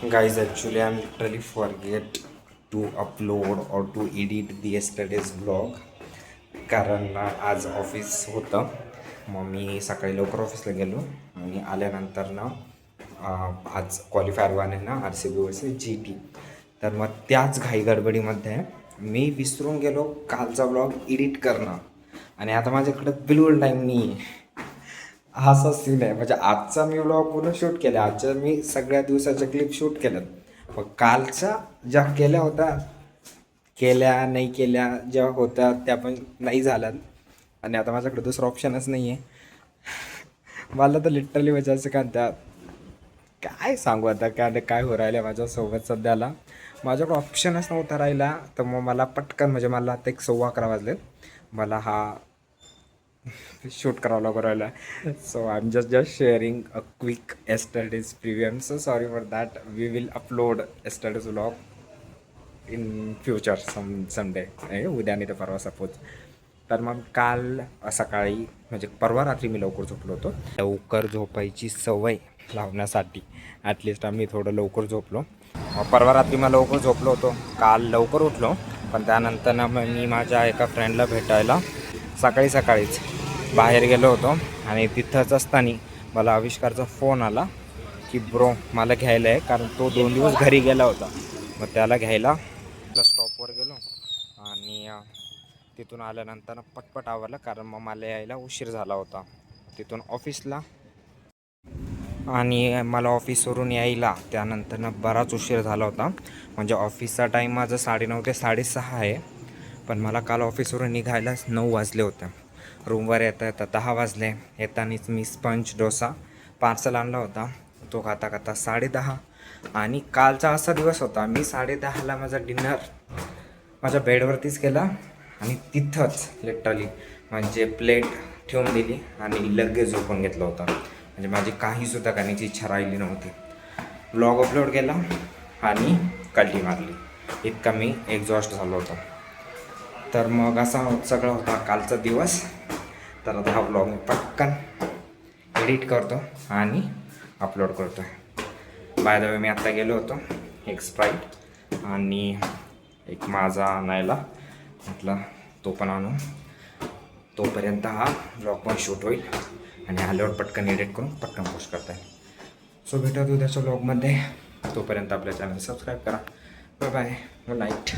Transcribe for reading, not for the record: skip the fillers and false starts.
Guys, actually, I'm literally forget to upload or to edit the yesterday's vlog कारण आज office होतं. मग मी सकाळी लवकर ऑफिसला गेलो आणि आल्यानंतर ना आज क्वालिफायर वन आहे ना RCB वर्सेस GT. तर मग त्याच घाई गडबडीमध्ये मी विसरून गेलो कालचा व्लॉग एडिट करणं आणि आता माझ्याकडं बिलकुल टाईम नाही आहे. असा सीन आहे. म्हणजे आजचा मी व्लॉग पूर्ण शूट केला, आजच्या मी सगळ्या दिवसाच्या क्लिप शूट केल्यात. पण कालच्या ज्या केल्या होत्या, केल्या नाही केल्या ज्या होत्या त्या पण नाही झाल्यात आणि आता माझ्याकडे दुसरं ऑप्शनच नाही आहे. मला तर लिटरली म्हणजे असं का त्या काय सांगू आता काय हो राहिलं माझ्यासोबत सध्याला. माझ्याकडे ऑप्शनच नव्हता राहिला. तर मग मला पटकन म्हणजे मला आता 11:15 वाजलेत, मला हा शूट करावं लागू राहिला. So I am just sharing a quick yesterday's preview. So sorry for that. We will upload yesterday's vlog in future someday, उद्या नाही तर परवा सपोज. तर मग काल सकाळी म्हणजे परवा रात्री मी लवकर झोपलो होतो. लवकर झोपायची सवय लावण्यासाठी ॲटलिस्ट आम्ही थोडं लवकर झोपलो. परवा रात्री मला लवकर झोपलो होतो, काल लवकर उठलो. पण त्यानंतर ना मग मी माझ्या एका फ्रेंडला भेटायला सकाळीच बाहेर गेलो होतो आणि तिथंच असताना मला आविष्कारचा फोन आला की ब्रो मला घ्यायला आहे, कारण तो 2 दिवस घरी गेला होता. मग त्याला घ्यायला स्टॉपवर गेलो आणि तिथून आल्यानंतर पटपट आवरलं, कारण मग मला यायला उशीर झाला होता तिथून ऑफिसला. आणि मला ऑफिसवरून यायला त्यानंतर बराच उशीर झाला होता. म्हणजे ऑफिसचा टाईम माझा 9:30 ते 6:30 आहे. पण मला काल ऑफिसवरून निघायलाच 9 वाजले होते. रूमवर येता 10 वाजले. येतानीच मी स्पंज डोसा पार्सल आणला होता, तो खाता 10:30. आणि कालचा असा दिवस होता, मी 10:30ला माझा डिनर माझ्या बेडवरतीच केला आणि तिथंच लिटरली म्हणजे प्लेट ठेवून दिली आणि लगेच झोपून घेतलं होतं. म्हणजे माझी काहीसुद्धा करण्याची इच्छा राहिली नव्हती. व्लॉग अपलोड केला आणि कल्टी मारली, इतका मी एक्झॉस्ट झालो होतो. तर मग असा सगळं होता कालचा दिवस. तर आता हा व्लॉग मी पटकन एडिट करतो आणि अपलोड करतो. बाय द वे मी आत्ता गेलो होतो एक स्प्राईट आणि एक माझा आणायला, म्हटलं तो पण आणू. तोपर्यंत हा व्लॉग पण शूट होईल आणि आल्यावर पटकन एडिट करून पटकन पोस्ट करता येईल. सो भेटूया उद्याच्या व्लॉगमध्ये. तोपर्यंत आपल्या चॅनल सबस्क्राईब करा. Bye bye, good night.